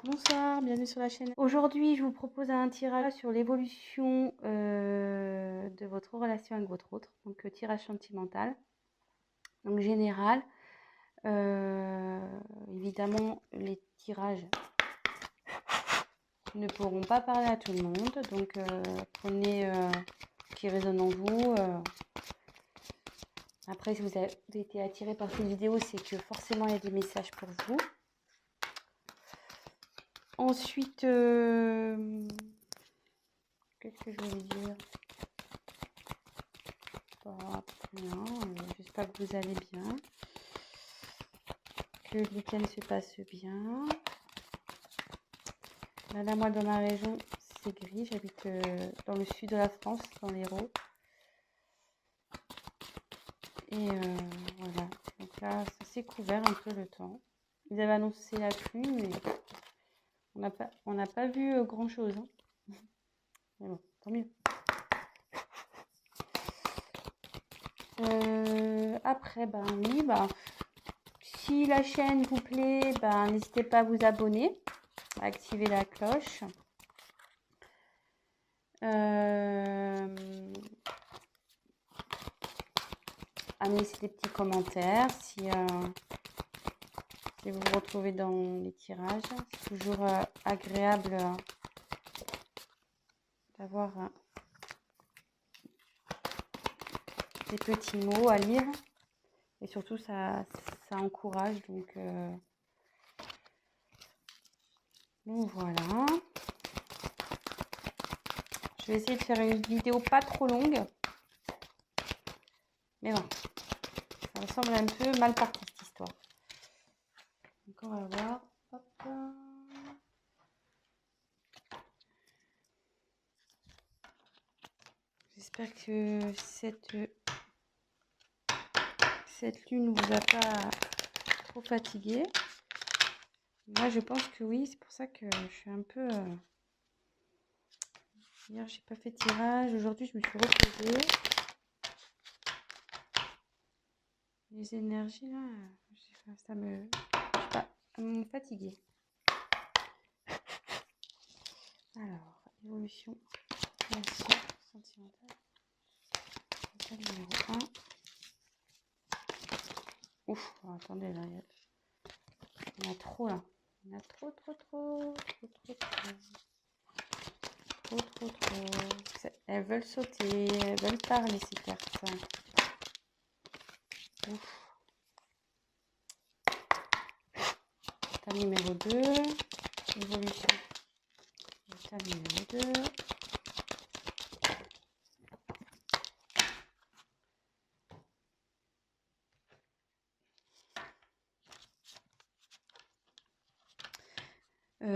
Bonsoir, bienvenue sur la chaîne. Aujourd'hui, je vous propose un tirage sur l'évolution de votre relation avec votre autre. Donc, tirage sentimental. Donc, général. Évidemment, les tirages ne pourront pas parler à tout le monde. Donc, prenez ce qui résonne en vous. Après, si vous avez été attiré par cette vidéo, c'est que forcément, il y a des messages pour vous. Ensuite, qu'est-ce que je voulais dire? Rien, j'espère que vous allez bien, que le week-end se passe bien. Là, moi, dans ma région, c'est gris. J'habite dans le sud de la France, dans l'Hérault. Et voilà. Donc là, ça s'est couvert un peu le temps. Ils avaient annoncé la pluie, mais on n'a pas vu grand-chose. Hein. Mais bon, tant mieux. Après, ben oui, si la chaîne vous plaît, n'hésitez pas à vous abonner, à activer la cloche. À me laisser des petits commentaires si vous vous retrouvez dans les tirages. C'est toujours agréable d'avoir des petits mots à lire. Et surtout, ça encourage. Donc voilà. Je vais essayer de faire une vidéo pas trop longue. Mais bon, ça me semble un peu mal parti cette histoire. Donc on va voir. Hop. J'espère que cette lune ne vous a pas trop fatigué. Moi, je pense que oui. C'est pour ça que je suis un peu... Hier, j'ai pas fait de tirage. Aujourd'hui, je me suis reposée. Les énergies, là, ça me... Je sais pas, elles m'ont fatiguée. Alors, évolution, relation sentimentale. Numéro 1. Ouf, oh, attendez, là, il y en a trop, là. Il y en a trop. Elles veulent sauter, elles veulent parler, ces cartes. Ouf. État numéro 2. Évolution. État numéro 2.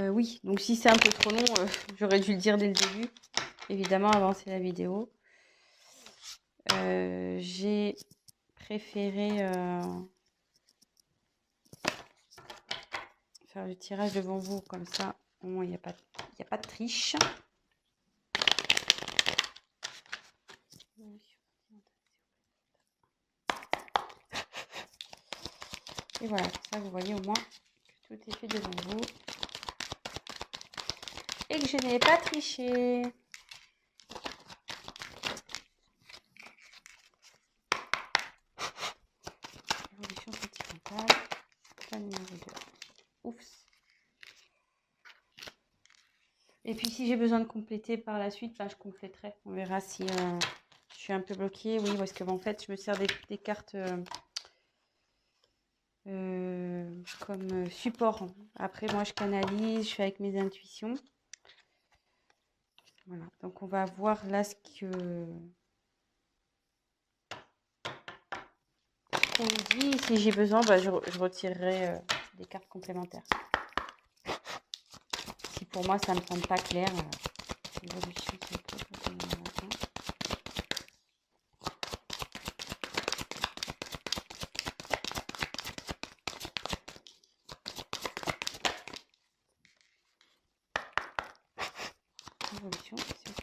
Oui, donc si c'est un peu trop long, j'aurais dû le dire dès le début. Évidemment, avancer la vidéo. J'ai préféré faire le tirage devant vous, comme ça, au moins il n'y a pas de triche. Et voilà, comme ça vous voyez au moins que tout est fait devant vous. Et que je n'ai pas triché. Évolution sentimentale. La numéro 2. Oups. Et puis si j'ai besoin de compléter par la suite, je compléterai. On verra si je suis un peu bloquée. Oui, parce que en fait, je me sers des cartes comme support. Après, moi, je canalise, je fais avec mes intuitions. Voilà, donc on va voir là ce qu'on me dit. Si j'ai besoin, je retirerai des cartes complémentaires. Si pour moi, ça ne me semble pas clair, évolution, c'est ok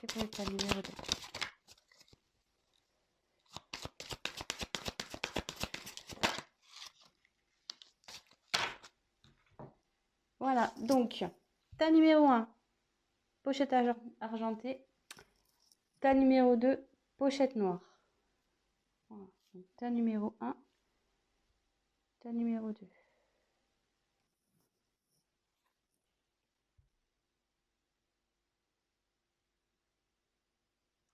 pour l'état numéro 2. Voilà, donc Tas numéro 1, pochette argentée. Tas numéro 2, pochette noire. Voilà. Donc, tas numéro 1, tas numéro 2.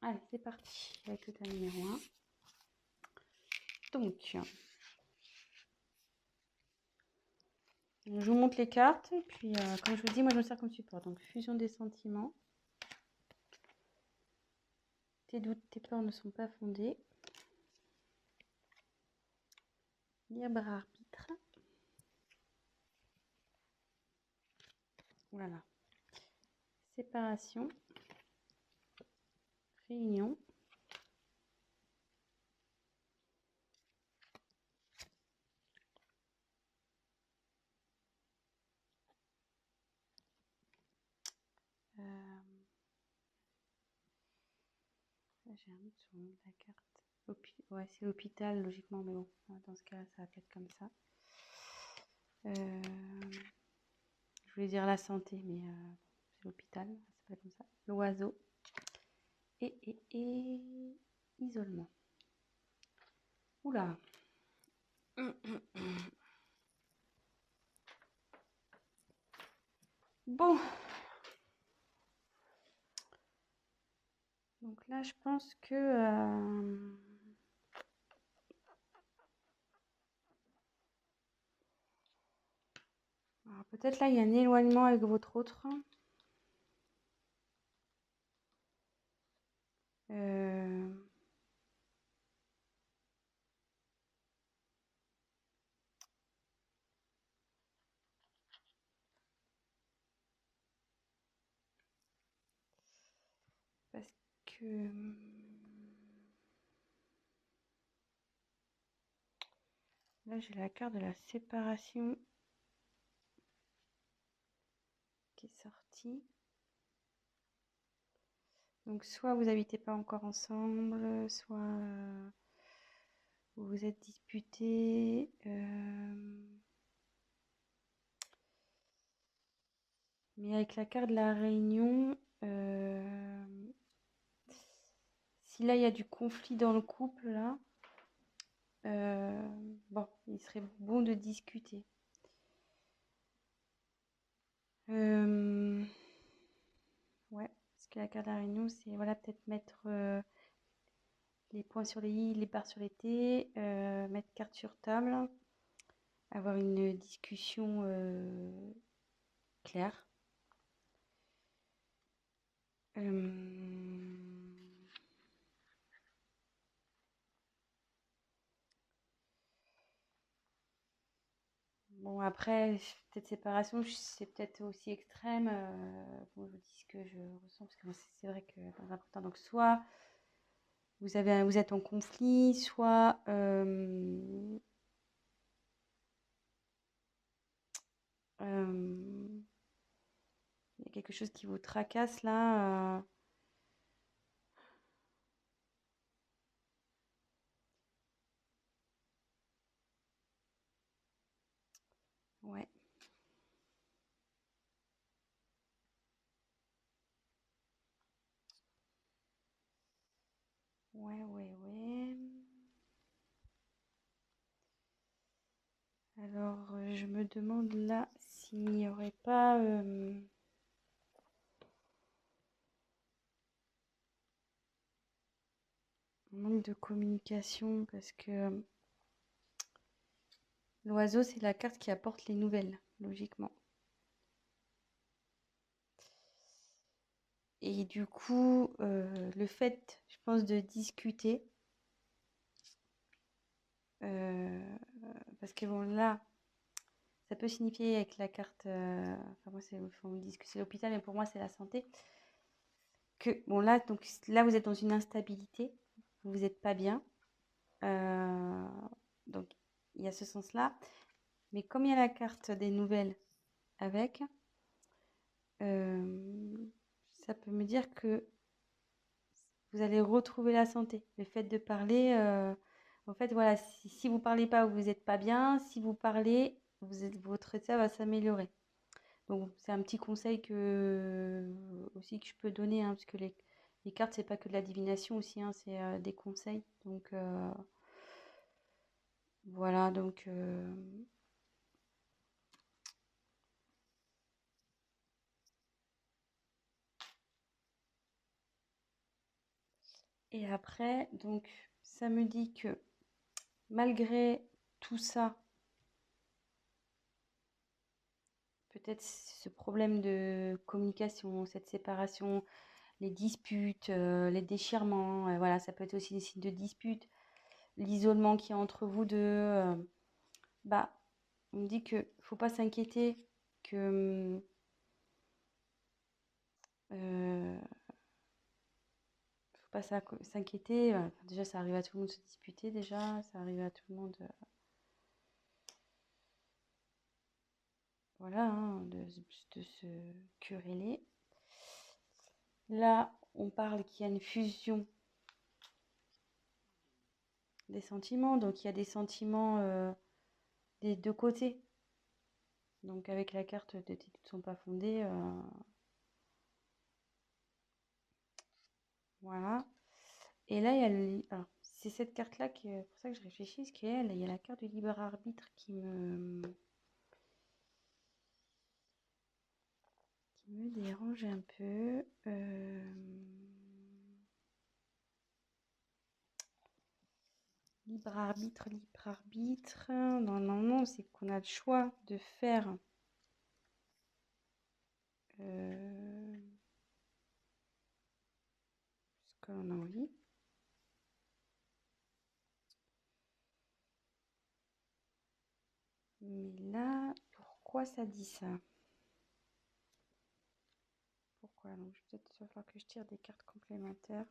Allez, c'est parti avec le tas numéro 1. Donc, je vous montre les cartes. Et puis, comme je vous dis, moi, je me sers comme support. Donc, fusion des sentiments. Tes doutes, tes peurs ne sont pas fondés. Libre arbitre. Voilà. Séparation. Réunion. J'ai un doute sur le nom de la carte. Ouais, c'est l'hôpital, logiquement, mais bon, dans ce cas-là, ça va peut-être comme ça. Je voulais dire la santé, mais c'est l'hôpital, ça s'appelle comme ça. L'oiseau. Et isolement. Oula. Bon. Donc là, je pense que... alors peut-être là, il y a un éloignement avec votre autre. Parce que... là, j'ai la carte de la séparation qui est sortie. Donc, soit vous n'habitez pas encore ensemble, soit vous vous êtes disputés. Mais avec la carte de la réunion, si là, il y a du conflit dans le couple, là, bon, il serait bon de discuter. Ouais, parce que la carte de la réunion, c'est voilà, peut-être mettre les points sur les i, les barres sur les t, mettre carte sur table, avoir une discussion claire. Bon, après, peut-être séparation, c'est peut-être aussi extrême. Bon, je vous dis ce que je ressens, parce que c'est vrai que dans un premier temps, donc soit vous êtes en conflit, soit il y a quelque chose qui vous tracasse là. Ouais. Ouais. Alors, je me demande là s'il n'y aurait pas un manque de communication, parce que l'oiseau, c'est la carte qui apporte les nouvelles, logiquement. Et du coup, le fait, je pense, de discuter, parce que bon, là, ça peut signifier avec la carte, enfin moi, on me dit que c'est l'hôpital, mais pour moi, c'est la santé, que bon, là, donc, là, vous êtes dans une instabilité, vous n'êtes pas bien, donc il y a ce sens-là, mais comme il y a la carte des nouvelles avec, ça peut me dire que vous allez retrouver la santé. Le fait de parler, en fait, voilà, si vous ne parlez pas, vous n'êtes pas bien. Si vous parlez, votre état va s'améliorer. Bon, c'est un petit conseil aussi que je peux donner, hein, parce que les cartes, c'est pas que de la divination aussi, hein, c'est des conseils. Donc voilà, donc et après, donc ça me dit que malgré tout ça, peut-être ce problème de communication, cette séparation, les disputes, les déchirements, voilà, ça peut être aussi des signes de dispute, l'isolement qu'il y a entre vous deux. Bah, on me dit que faut pas s'inquiéter, que faut pas s'inquiéter. Enfin, déjà, ça arrive à tout le monde de se disputer, déjà, ça arrive à tout le monde, voilà, hein, de se quereller. Là, on parle qu'il y a une fusion des sentiments, donc il y a des sentiments des deux côtés. Donc avec la carte de tes doutes ne sont pas fondés, voilà. Et là, il y a alors, c'est cette carte-là qui est pour ça que je réfléchis, parce qu'il y a la carte du libre arbitre qui me dérange un peu. Libre arbitre, libre arbitre. Normalement, c'est qu'on a le choix de faire ce qu'on a envie. Mais là, pourquoi ça dit ça? Pourquoi? Donc, peut-être il va falloir que je tire des cartes complémentaires.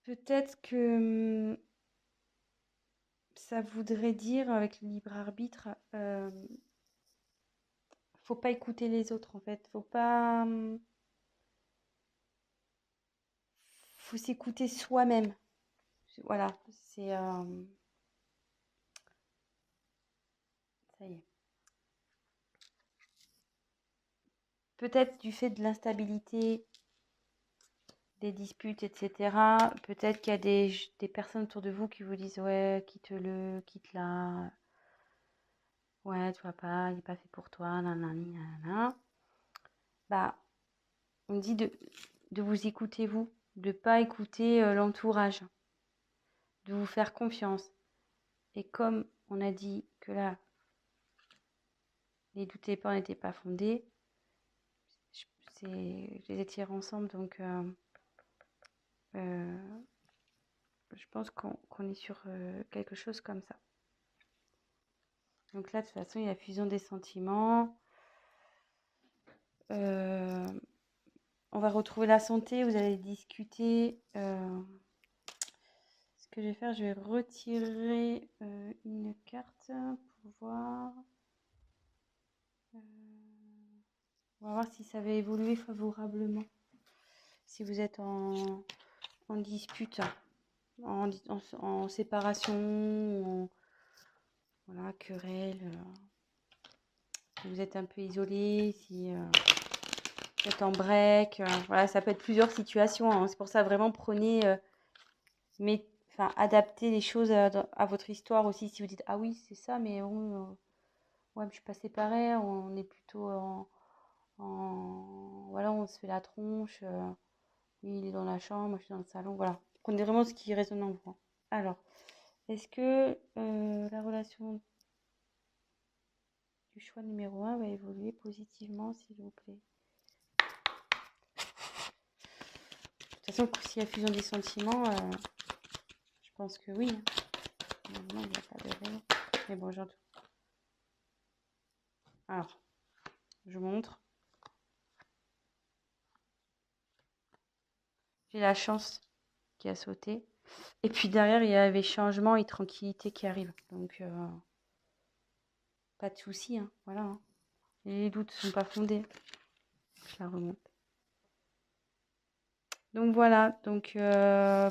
Peut-être que ça voudrait dire, avec le libre arbitre, faut pas écouter les autres en fait. Faut s'écouter soi-même. Voilà, c'est ça y est. Peut-être du fait de l'instabilité, des disputes, etc. Peut-être qu'il y a des personnes autour de vous qui vous disent ouais, quitte-le, quitte-la. Ouais, tu vois pas, il n'est pas fait pour toi, nanani, nanana. Bah, on dit de vous écouter vous, de pas écouter l'entourage, de vous faire confiance. Et comme on a dit que là, les doutes et peurs n'étaient pas fondés, je les ai tirés ensemble, donc je pense qu'on est sur quelque chose comme ça. Donc là, de toute façon, il y a fusion des sentiments. On va retrouver la santé, vous allez discuter. Ce que je vais faire, je vais retirer une carte pour voir. On va voir si ça va évoluer favorablement. Si vous êtes en dispute, en séparation, voilà, querelle, si vous êtes un peu isolé, si vous êtes en break, voilà, ça peut être plusieurs situations, hein. C'est pour ça, vraiment, prenez, adaptez les choses à votre histoire aussi. Si vous dites, ah oui, c'est ça, mais bon, ouais, je suis pas séparée, on est plutôt voilà, on se fait la tronche, lui, il est dans la chambre, moi, je suis dans le salon, voilà. Prenez vraiment ce qui résonne en vous. Alors, est-ce que la relation du choix numéro 1 va évoluer positivement, s'il vous plaît? De toute façon, s'il y a fusion des sentiments, je pense que oui. Normalement, il n'y a pas de raison. Mais bon, j'entends. Alors, je montre. J'ai la chance qui a sauté. Et puis derrière, il y avait changement et tranquillité qui arrive. Donc, pas de souci, hein. Voilà, hein. Les doutes ne sont pas fondés. Je la remonte. Donc voilà, donc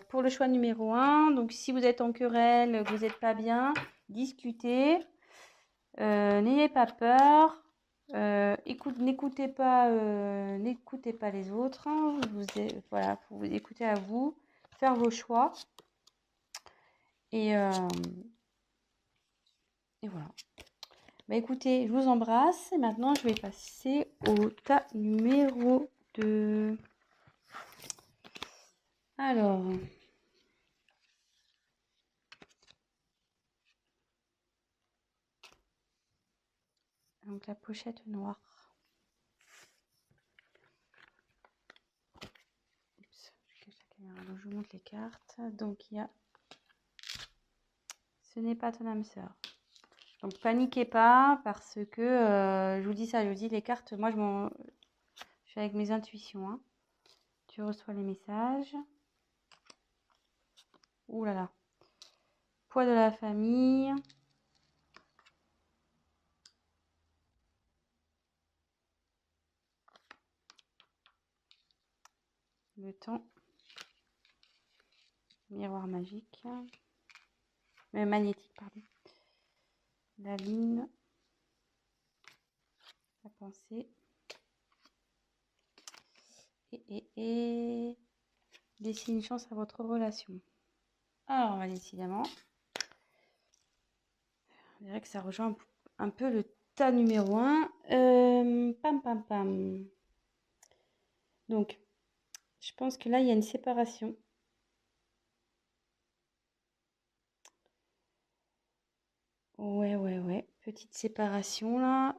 pour le choix numéro 1, donc si vous êtes en querelle, que vous n'êtes pas bien, discutez, n'ayez pas peur, n'écoutez pas les autres, hein, voilà, faut vous écouter à vous, faire vos choix, et voilà. Bah écoutez, je vous embrasse, et maintenant je vais passer au tas numéro 2. Alors... Donc la pochette noire. Oups, je cache la caméra. Donc, je vous montre les cartes. Donc il y a ce n'est pas ton âme sœur. Donc paniquez pas parce que je vous dis ça, je vous dis les cartes, moi je suis avec mes intuitions. Hein. Tu reçois les messages. Ouh là là. Poids de la famille. Le temps. Miroir magique. Magnétique, pardon. La lune. La pensée. Et laissez une chance à votre relation. Alors, décidément, on dirait que ça rejoint un peu le tas numéro 1. Pam, pam, pam. Donc, je pense que là, il y a une séparation. Ouais. Petite séparation, là.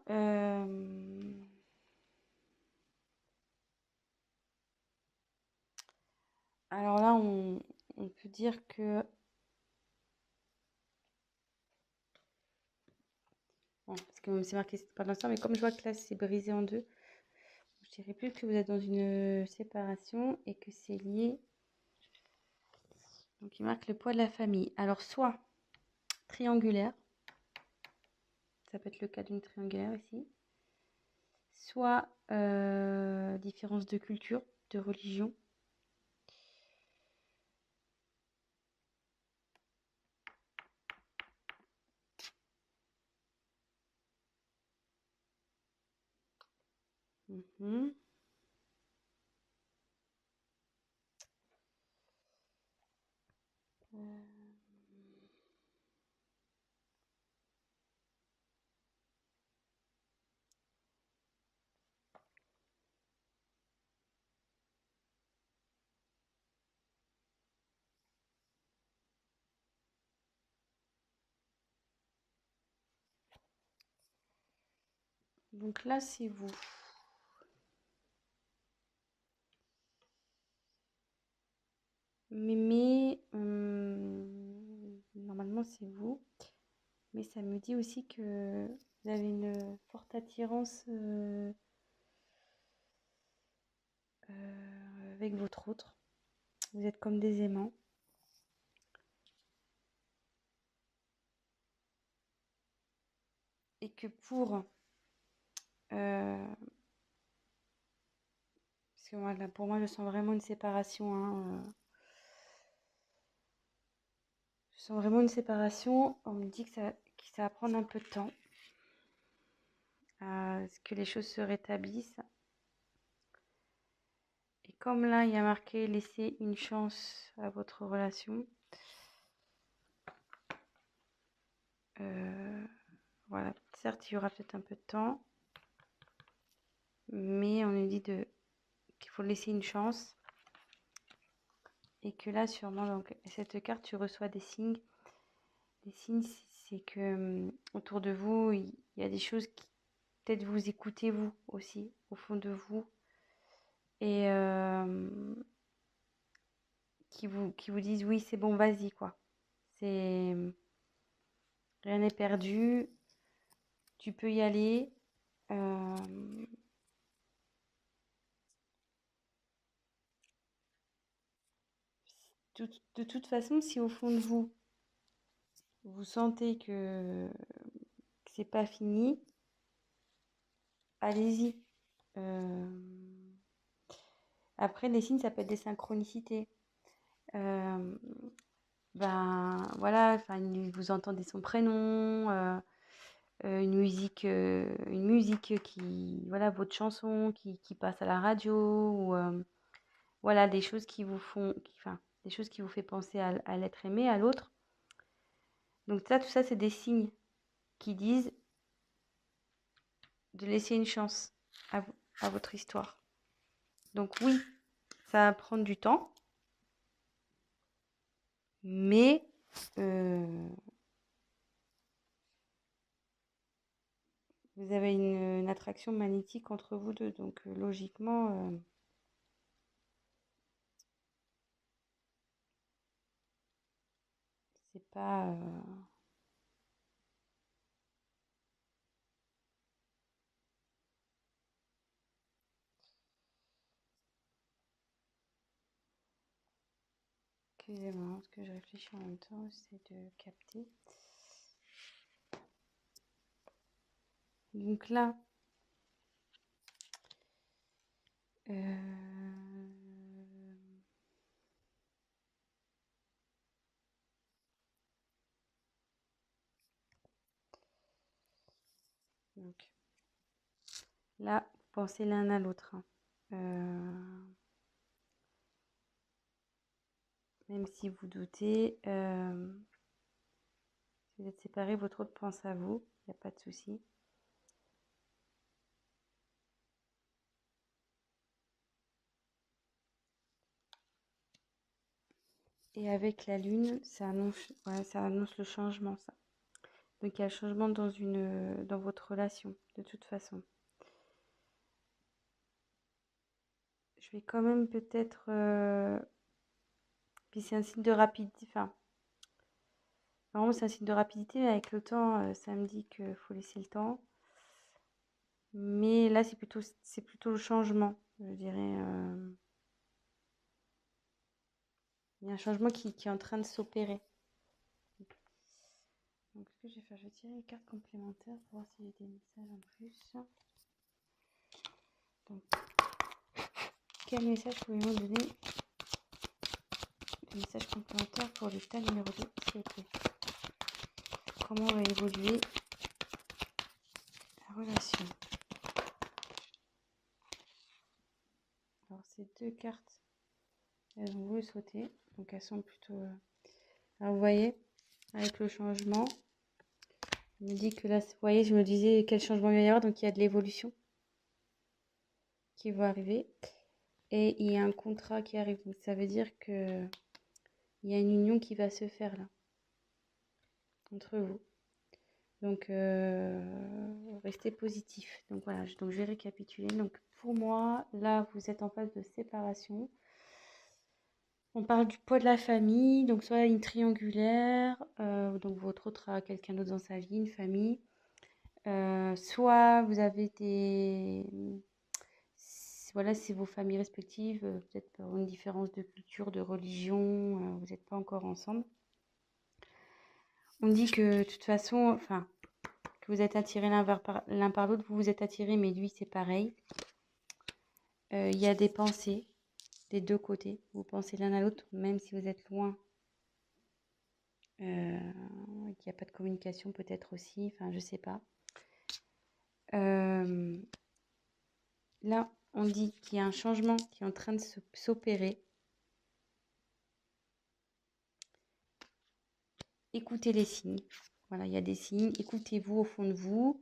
Alors là, on peut dire que... Bon, parce que c'est marqué c'est pas dans ça, mais comme je vois que là, c'est brisé en deux, je dirais plus que vous êtes dans une séparation et que c'est lié. Donc, il marque le poids de la famille. Alors, soit triangulaire, ça peut être le cas d'une triangulaire ici, soit différence de culture, de religion. Mhm. Donc là, c'est vous. Mais normalement, c'est vous. Mais ça me dit aussi que vous avez une forte attirance avec votre autre. Vous êtes comme des aimants. Et que pour... parce que moi, là, pour moi, je sens vraiment une séparation. Hein, je sens vraiment une séparation. On me dit que ça va prendre un peu de temps. À ce que les choses se rétablissent. Et comme là, il y a marqué laisser une chance à votre relation. Voilà, certes, il y aura peut-être un peu de temps. Mais on nous dit qu'il faut laisser une chance. Et que là, sûrement, donc, cette carte, tu reçois des signes. Les signes, c'est que autour de vous, il y a des choses qui peut-être vous écoutez vous aussi, au fond de vous. Et qui vous disent oui, c'est bon, vas-y, quoi. C'est rien n'est perdu, tu peux y aller. De toute façon, si au fond de vous, vous sentez que c'est pas fini, allez-y. Après, les signes, ça peut être des synchronicités. Ben voilà, enfin, vous entendez son prénom, une musique qui, voilà, votre chanson qui passe à la radio, ou voilà, des choses qui vous font, enfin, des choses qui vous fait penser à l'être aimé, à l'autre. Donc ça, tout ça, c'est des signes qui disent de laisser une chance à votre histoire. Donc oui, ça va prendre du temps, mais vous avez une attraction magnétique entre vous deux. Donc logiquement, c'est pas... Excusez-moi, parce que je réfléchis en même temps, j'essaie de capter. Donc là, donc là, pensez l'un à l'autre, hein. Même si vous doutez, si vous êtes séparés, votre autre pense à vous, il n'y a pas de souci. Et avec la lune, ça annonce le changement, ça. Donc il y a le changement dans votre relation, de toute façon. Je vais quand même peut-être... puis c'est un signe de rapidité, enfin, normalement c'est un signe de rapidité, mais avec le temps, ça me dit qu'il faut laisser le temps. Mais là, c'est plutôt le changement, je dirais. Il y a un changement qui est en train de s'opérer. Donc, ce que je vais faire, je vais tirer les cartes complémentaires pour voir s'il y a des messages en plus. Donc, quel message pouvez-vous donner? Des messages complémentaires pour le tas numéro 2, s'il vous plaît. Comment va évoluer la relation? Alors, ces deux cartes, elles ont voulu sauter. Donc, elles sont plutôt... Alors, vous voyez, avec le changement, je me dis que là, vous voyez, je me disais quel changement il va y avoir. Donc, il y a de l'évolution qui va arriver. Et il y a un contrat qui arrive. Donc, ça veut dire que il y a une union qui va se faire là, entre vous. Donc, restez positif. Donc, voilà. Donc, je vais récapituler. Donc, pour moi, là, vous êtes en phase de séparation. On parle du poids de la famille. Donc, soit une triangulaire. Donc, votre autre a quelqu'un d'autre dans sa vie, une famille. Soit vous avez voilà, c'est vos familles respectives, peut-être pour une différence de culture, de religion, vous n'êtes pas encore ensemble. On dit que de toute façon, enfin, que vous êtes attirés l'un par l'autre, vous vous êtes attirés, mais lui, c'est pareil. Il y a des pensées des deux côtés. Vous pensez l'un à l'autre, même si vous êtes loin. Qu'il n'y a pas de communication, peut-être aussi. Enfin, je sais pas. Là, on dit qu'il y a un changement qui est en train de s'opérer. Écoutez les signes. Voilà, il y a des signes. Écoutez-vous au fond de vous.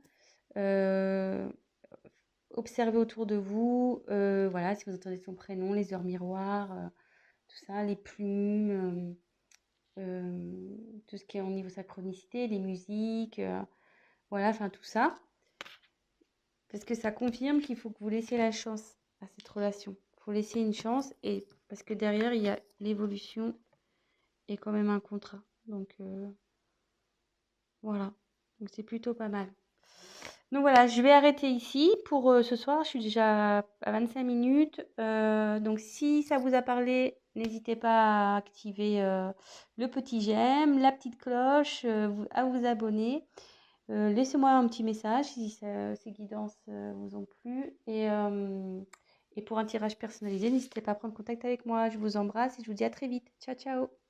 Observez autour de vous. Voilà, si vous entendez son prénom, les heures miroirs, tout ça, les plumes, tout ce qui est au niveau synchronicité, les musiques, voilà, enfin tout ça. Parce que ça confirme qu'il faut que vous laissiez la chance à cette relation. Il faut laisser une chance, et parce que derrière, il y a l'évolution et quand même un contrat. Donc, voilà. Donc, c'est plutôt pas mal. Donc voilà, je vais arrêter ici pour ce soir. Je suis déjà à 25 minutes. Donc si ça vous a parlé, n'hésitez pas à activer le petit j'aime, la petite cloche, à vous abonner. Laissez-moi un petit message si ces guidances vous ont plu. Et pour un tirage personnalisé, n'hésitez pas à prendre contact avec moi. Je vous embrasse et je vous dis à très vite. Ciao, ciao!